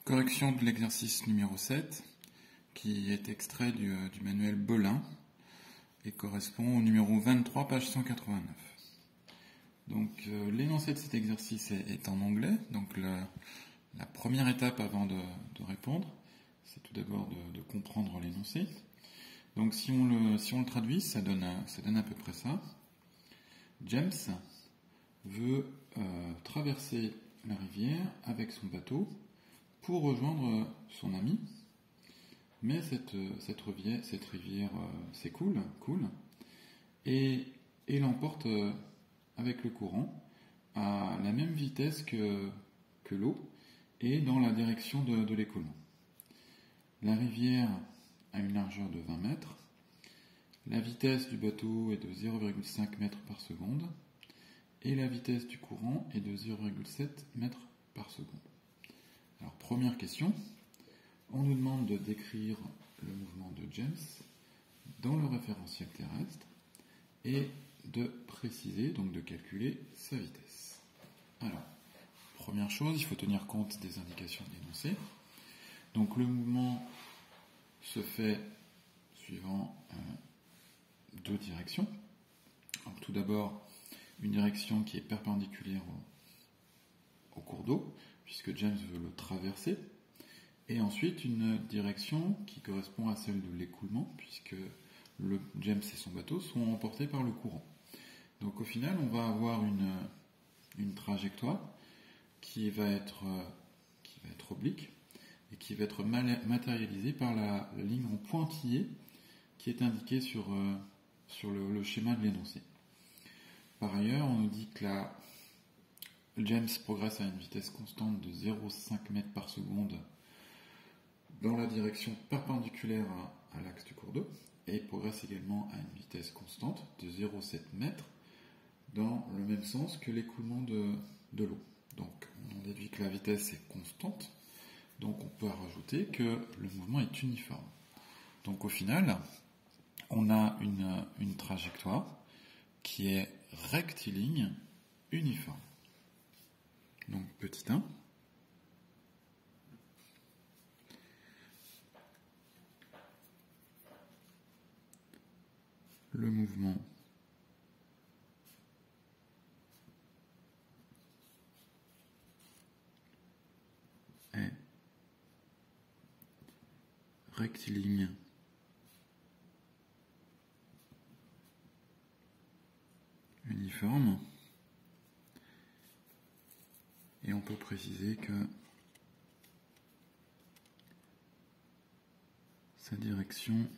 Correction de l'exercice numéro 7, qui est extrait du manuel Belin et correspond au numéro 23, page 189. Donc l'énoncé de cet exercice est en anglais, donc la première étape avant de répondre, c'est tout d'abord de comprendre l'énoncé. Donc si on le traduit, ça donne à peu près ça. James veut traverser la rivière avec son bateau pour rejoindre son ami, mais cette rivière s'écoule, et l'emporte avec le courant à la même vitesse que l'eau et dans la direction de l'écoulement. La rivière a une largeur de 20 mètres, la vitesse du bateau est de 0,5 mètres par seconde et la vitesse du courant est de 0,7 mètres par seconde. Alors, première question, on nous demande de décrire le mouvement de James dans le référentiel terrestre et de préciser, donc de calculer sa vitesse. Alors, première chose, il faut tenir compte des indications de l'énoncé. Donc le mouvement se fait suivant deux directions. Donc, tout d'abord, une direction qui est perpendiculaire au cours d'eau, puisque James veut le traverser, et ensuite une direction qui correspond à celle de l'écoulement, puisque James et son bateau sont emportés par le courant. Donc au final, on va avoir une trajectoire qui va être oblique et qui va être matérialisée par la ligne en pointillé qui est indiquée sur le schéma de l'énoncé. Par ailleurs, on nous dit que James progresse à une vitesse constante de 0,5 mètres par seconde dans la direction perpendiculaire à l'axe du cours d'eau, et progresse également à une vitesse constante de 0,7 mètres dans le même sens que l'écoulement de l'eau. Donc on déduit que la vitesse est constante, donc on peut rajouter que le mouvement est uniforme. Donc au final, on a une trajectoire qui est rectiligne uniforme. Donc petit 1. Le mouvement est rectiligne uniforme, et on peut préciser que sa direction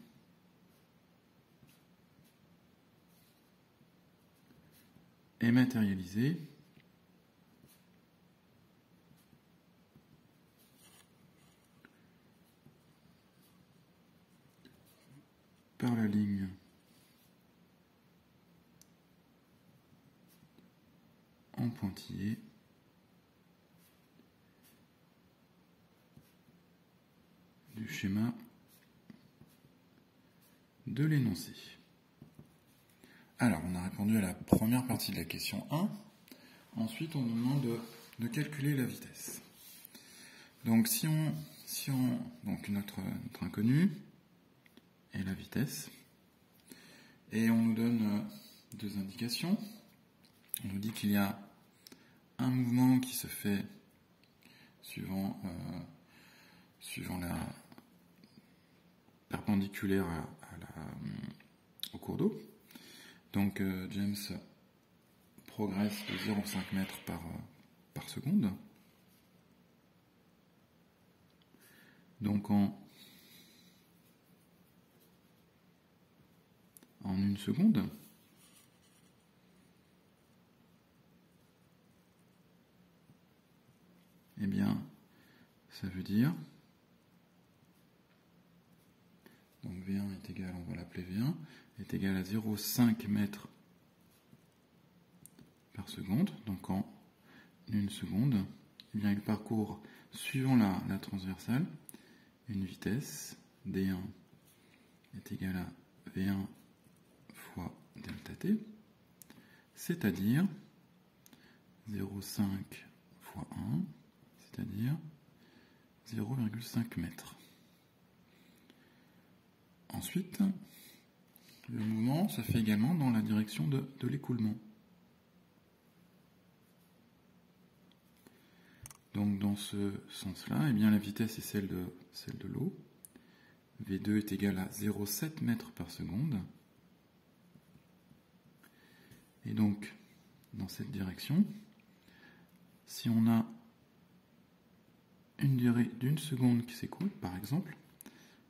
est matérialisée par la ligne en pointillé du schéma de l'énoncé. Alors, on a répondu à la première partie de la question 1. Ensuite, on nous demande de calculer la vitesse. Donc, donc notre inconnu est la vitesse, et on nous donne deux indications. On nous dit qu'il y a un mouvement qui se fait suivant la perpendiculaire au cours d'eau. Donc James progresse de 0,5 mètres par seconde. Donc en une seconde, eh bien, ça veut dire, donc V1 est égal, on va l'appeler V1, est égal à 0,5 mètres par seconde. Donc en une seconde, eh bien, il parcourt, suivant la transversale, une vitesse, D1 est égal à V1 fois delta t, c'est-à-dire 0,5 fois 1, c'est-à-dire 0,5 mètres. Ensuite, le mouvement se fait également dans la direction de l'écoulement. Donc dans ce sens-là, eh bien, la vitesse est celle de l'eau. V2 est égal à 0,7 mètres par seconde. Et donc, dans cette direction, si on a une durée d'une seconde qui s'écoule, par exemple,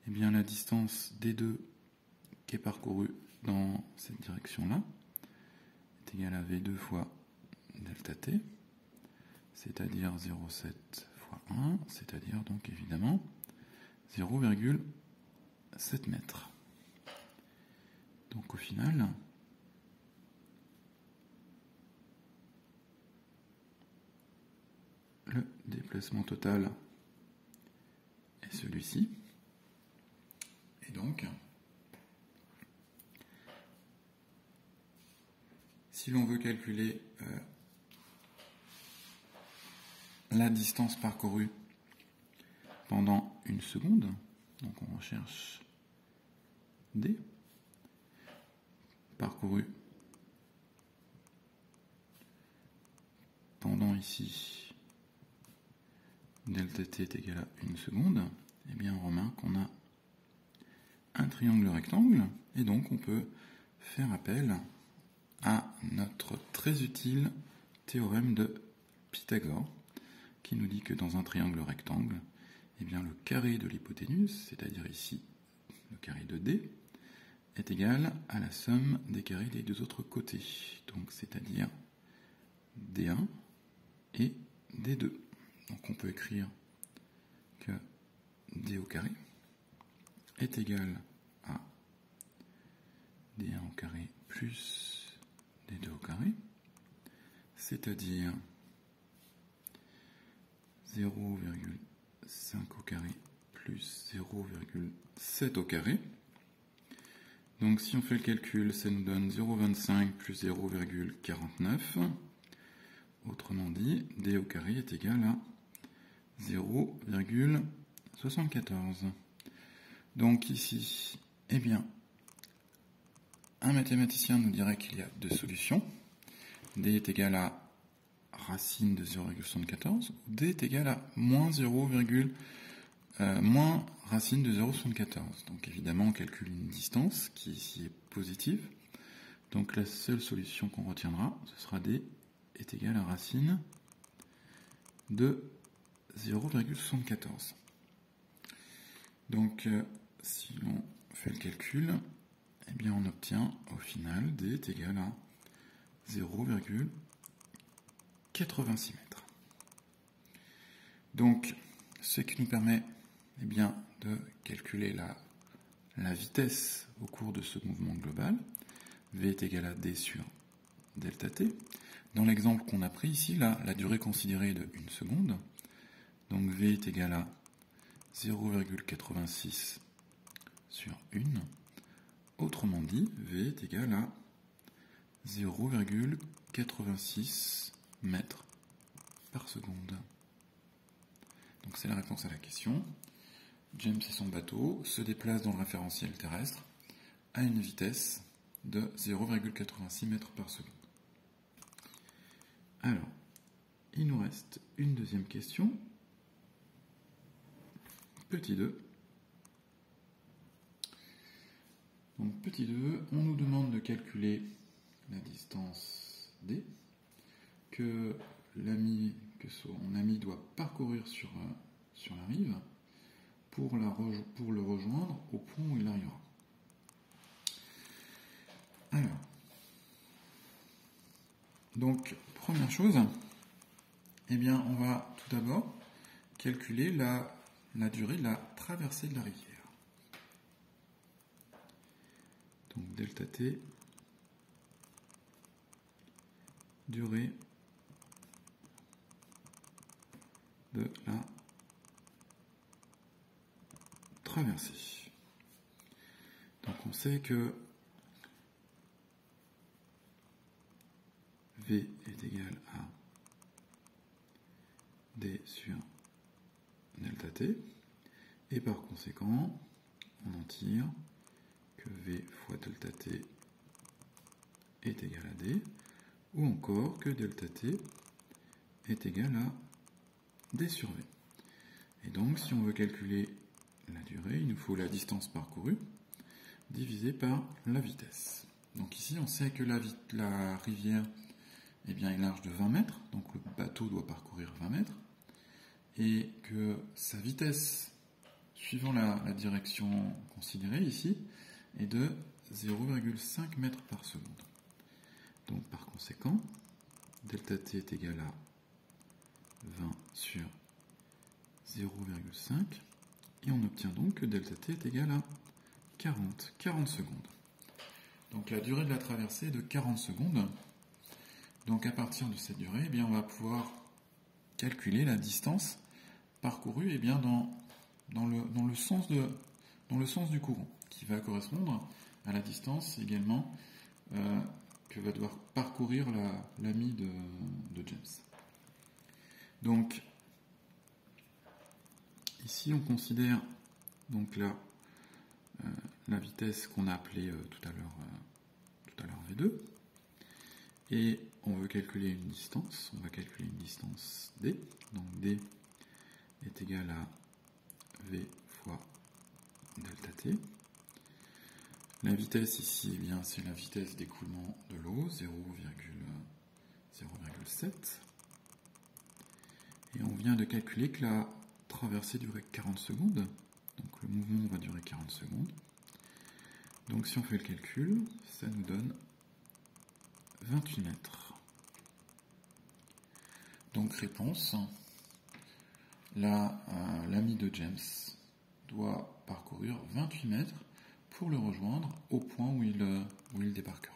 eh bien la distance D2 qui est parcourue dans cette direction-là est égale à V2 fois delta T, c'est-à-dire 0,7 fois 1, c'est-à-dire donc évidemment 0,7 mètres. Donc au final, le déplacement total est celui-ci. Et donc, si l'on veut calculer la distance parcourue pendant une seconde, donc on recherche D, parcourue pendant ici delta t est égal à une seconde, eh bien on remarque qu'on a un triangle rectangle, et donc on peut faire appel à notre très utile théorème de Pythagore, qui nous dit que dans un triangle rectangle, eh bien le carré de l'hypoténuse, c'est-à-dire ici le carré de D, est égal à la somme des carrés des deux autres côtés, donc c'est-à-dire D1 et D2. Donc on peut écrire que D au carré est égal à D1 au carré plus D2 au carré, c'est-à-dire 0,5 au carré plus 0,7 au carré. Donc si on fait le calcul, ça nous donne 0,25 plus 0,49. Autrement dit, D au carré est égal à 0,74. Donc ici, eh bien, un mathématicien nous dirait qu'il y a deux solutions. D est égal à racine de 0,74, ou D est égal à moins racine de 0,74. Donc évidemment, on calcule une distance qui ici est positive. Donc la seule solution qu'on retiendra, ce sera D est égal à racine de 0,74. Donc si l'on fait le calcul, eh bien on obtient au final D est égal à 0,86 mètres. Donc ce qui nous permet eh bien, de calculer la vitesse au cours de ce mouvement global. V est égal à D sur delta T. Dans l'exemple qu'on a pris ici, là, la durée considérée est de 1 seconde. Donc V est égal à 0,86 sur 1. Autrement dit, V est égal à 0,86 mètres par seconde. Donc c'est la réponse à la question. James et son bateau se déplacent dans le référentiel terrestre à une vitesse de 0,86 mètres par seconde. Alors, il nous reste une deuxième question. Petit 2. Donc petit 2, on nous demande de calculer la distance D que son ami doit parcourir sur la rive pour le rejoindre au point où il arrivera. Alors, donc première chose, eh bien on va tout d'abord calculer la durée de la traversée de la rivière. Donc delta T, durée de la traversée. Donc on sait que V est égal à D sur delta t, et par conséquent, on en tire que v fois delta t est égal à d, ou encore que delta t est égal à d sur v. Et donc, si on veut calculer la durée, il nous faut la distance parcourue divisée par la vitesse. Donc ici, on sait que la rivière est large de 20 mètres, donc le bateau doit parcourir 20 mètres, et que sa vitesse, suivant la direction considérée ici, est de 0,5 mètres par seconde. Donc par conséquent, delta t est égal à 20 sur 0,5, et on obtient donc que delta t est égal à 40 secondes. Donc la durée de la traversée est de 40 secondes. Donc à partir de cette durée, on va pouvoir calculer la distance parcourue dans le sens du courant, qui va correspondre à la distance également que va devoir parcourir l'ami de James. Donc ici on considère donc la vitesse qu'on a appelée tout à l'heure V2, et on veut calculer une distance. On va calculer une distance d. Donc d est égal à v fois delta t. La vitesse ici, c'est la vitesse d'écoulement de l'eau, 0,7. Et on vient de calculer que la traversée durait 40 secondes. Donc le mouvement va durer 40 secondes. Donc si on fait le calcul, ça nous donne 28 mètres. Donc réponse, l'ami de James doit parcourir 28 mètres pour le rejoindre au point où il débarquera.